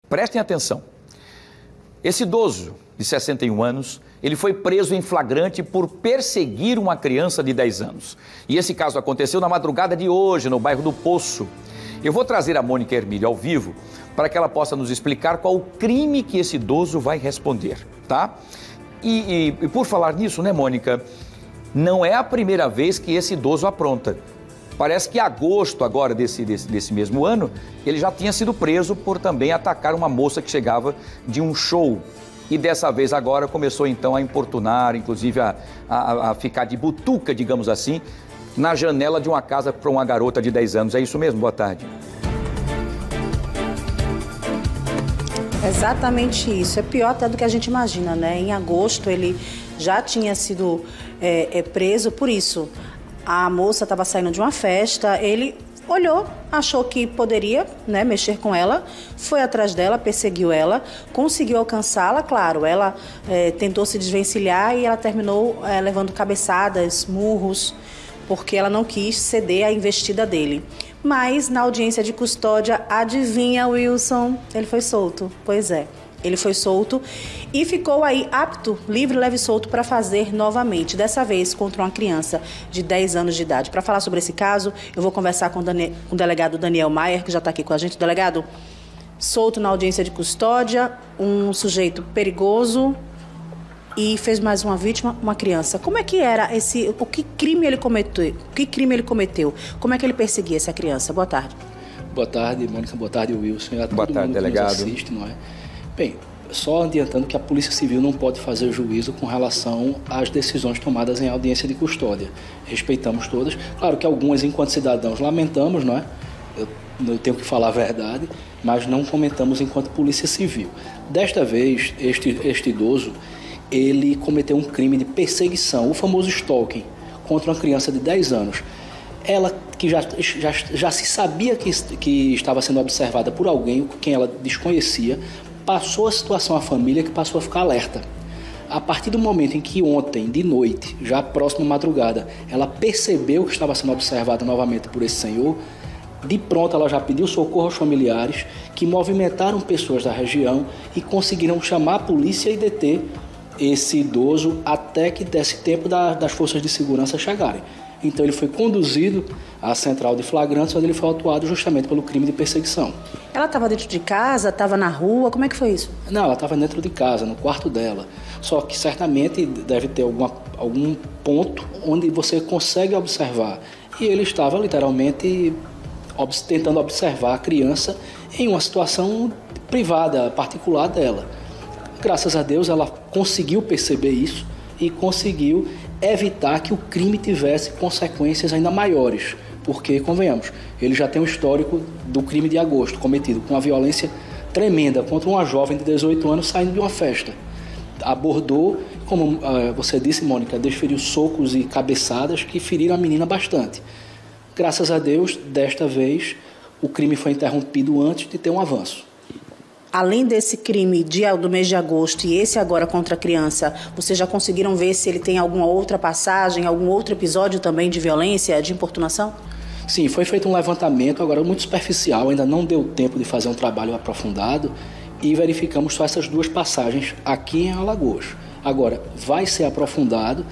Prestem atenção. Esse idoso de 61 anos, ele foi preso em flagrante por perseguir uma criança de 10 anos. E esse caso aconteceu na madrugada de hoje, no bairro do Poço. Eu vou trazer a Mônica Hermílio ao vivo para que ela possa nos explicar qual o crime que esse idoso vai responder, tá? E por falar nisso, né, Mônica, não é a primeira vez que esse idoso apronta. Parece que em agosto agora desse mesmo ano, ele já tinha sido preso por também atacar uma moça que chegava de um show. E dessa vez agora começou então a importunar, inclusive a ficar de butuca, digamos assim, na janela de uma casa para uma garota de 10 anos. É isso mesmo? Boa tarde. Exatamente isso. É pior até do que a gente imagina, né? Em agosto ele já tinha sido preso por isso. A moça estava saindo de uma festa, ele olhou, achou que poderia, né, mexer com ela, foi atrás dela, perseguiu ela, conseguiu alcançá-la, claro, ela tentou se desvencilhar e ela terminou levando cabeçadas, murros, porque ela não quis ceder à investida dele. Mas na audiência de custódia, adivinha, Wilson, ele foi solto. Pois é. Ele foi solto e ficou aí apto, livre, leve e solto para fazer novamente, dessa vez contra uma criança de 10 anos de idade. Para falar sobre esse caso, eu vou conversar com o delegado Daniel Maier, que já está aqui com a gente. Delegado, solto na audiência de custódia, um sujeito perigoso e fez mais uma vítima, uma criança. Como é que era o que crime ele cometeu? Como é que ele perseguia essa criança? Boa tarde. Boa tarde, Mônica. Boa tarde, Wilson. Boa tarde, delegado. Que nos assiste, não é? Bem, só adiantando que a Polícia Civil não pode fazer juízo com relação às decisões tomadas em audiência de custódia. Respeitamos todas. Claro que algumas, enquanto cidadãos, lamentamos, não é? Eu tenho que falar a verdade, mas não comentamos enquanto Polícia Civil. Desta vez, este idoso, ele cometeu um crime de perseguição, o famoso stalking, contra uma criança de 10 anos. Ela, que já se sabia que estava sendo observada por alguém, quem ela desconhecia, passou a situação à família, que passou a ficar alerta. A partir do momento em que ontem, de noite, já próxima madrugada, ela percebeu que estava sendo observada novamente por esse senhor, de pronto ela já pediu socorro aos familiares, que movimentaram pessoas da região e conseguiram chamar a polícia e deter esse idoso até que desse tempo das forças de segurança chegarem. Então ele foi conduzido à central de flagrantes, onde ele foi autuado justamente pelo crime de perseguição. Ela estava dentro de casa, estava na rua, como é que foi isso? Não, ela estava dentro de casa, no quarto dela. Só que certamente deve ter algum ponto onde você consegue observar. E ele estava literalmente tentando observar a criança em uma situação privada, particular dela. Graças a Deus ela conseguiu perceber isso e conseguiu evitar que o crime tivesse consequências ainda maiores, porque, convenhamos, ele já tem um histórico do crime de agosto cometido com uma violência tremenda contra uma jovem de 18 anos saindo de uma festa. Abordou, como você disse, Mônica, desferiu socos e cabeçadas que feriram a menina bastante. Graças a Deus, desta vez, o crime foi interrompido antes de ter um avanço. Além desse crime do mês de agosto e esse agora contra a criança, vocês já conseguiram ver se ele tem alguma outra passagem, algum outro episódio também de violência, de importunação? Sim, foi feito um levantamento, agora muito superficial, ainda não deu tempo de fazer um trabalho aprofundado e verificamos só essas duas passagens aqui em Alagoas. Agora, vai ser aprofundado,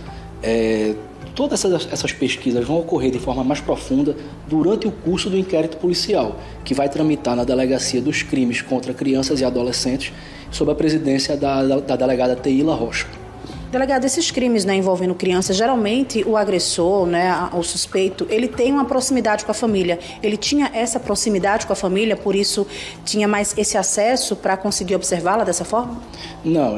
todas essas pesquisas vão ocorrer de forma mais profunda durante o curso do inquérito policial, que vai tramitar na Delegacia dos Crimes contra Crianças e Adolescentes, sob a presidência da delegada Teila Rocha. Delegado, esses crimes, né, envolvendo crianças, geralmente o agressor, né, o suspeito, ele tem uma proximidade com a família. Ele tinha essa proximidade com a família, por isso tinha mais esse acesso para conseguir observá-la dessa forma? Não,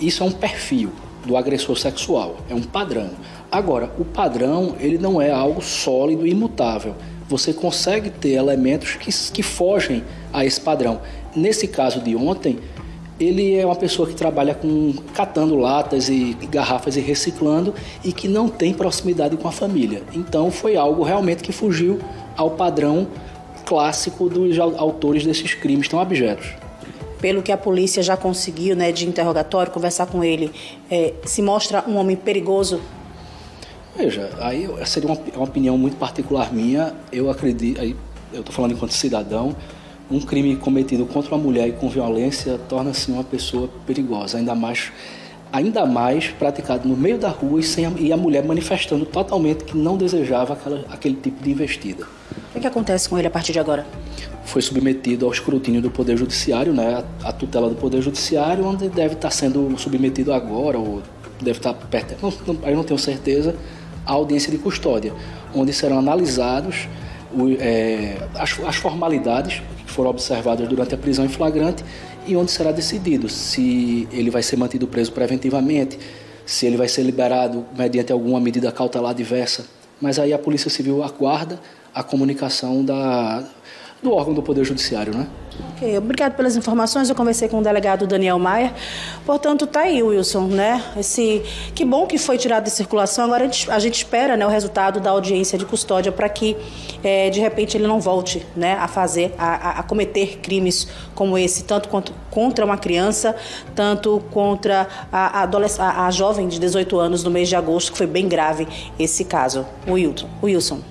isso é um perfil do agressor sexual, é um padrão. Agora, o padrão, ele não é algo sólido e imutável. Você consegue ter elementos que fogem a esse padrão. Nesse caso de ontem, ele é uma pessoa que trabalha catando latas e garrafas e reciclando e que não tem proximidade com a família. Então, foi algo realmente que fugiu ao padrão clássico dos autores desses crimes tão abjetos. Pelo que a polícia já conseguiu, né, de interrogatório, conversar com ele, se mostra um homem perigoso? Veja, aí seria uma opinião muito particular minha. Eu acredito, aí eu estou falando enquanto cidadão, um crime cometido contra uma mulher e com violência torna-se uma pessoa perigosa, ainda mais praticado no meio da rua e a mulher manifestando totalmente que não desejava aquele tipo de investida. O que acontece com ele a partir de agora? Foi submetido ao escrutínio do Poder Judiciário, né, a tutela do Poder Judiciário, onde deve estar sendo submetido agora, ou deve estar perto, eu não tenho certeza, à audiência de custódia, onde serão analisados as formalidades que foram observadas durante a prisão em flagrante e onde será decidido se ele vai ser mantido preso preventivamente, se ele vai ser liberado mediante alguma medida cautelar diversa. Mas aí a Polícia Civil aguarda a comunicação do órgão do Poder Judiciário, né? Ok, obrigado pelas informações. Eu conversei com o delegado Daniel Maia. Portanto, tá aí, Wilson, né? Que bom que foi tirado de circulação. Agora a gente espera, né, o resultado da audiência de custódia para que, de repente, ele não volte, né, a cometer crimes como esse, tanto contra uma criança, tanto contra a jovem de 18 anos no mês de agosto, que foi bem grave esse caso. Wilson.